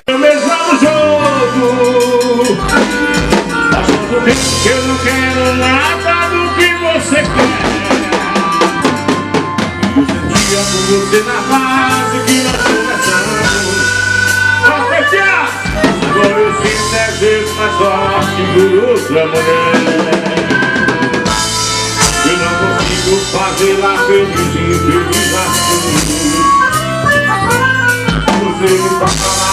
Eu mesmo no jogo, eu não quero nada do que você quer. Eu sentia por você na fase que nós começamos. Agora eu sinto 10 vezes mais forte por outra mulher. Eu não consigo fazer lá feliz e infeliz assim. Você me fala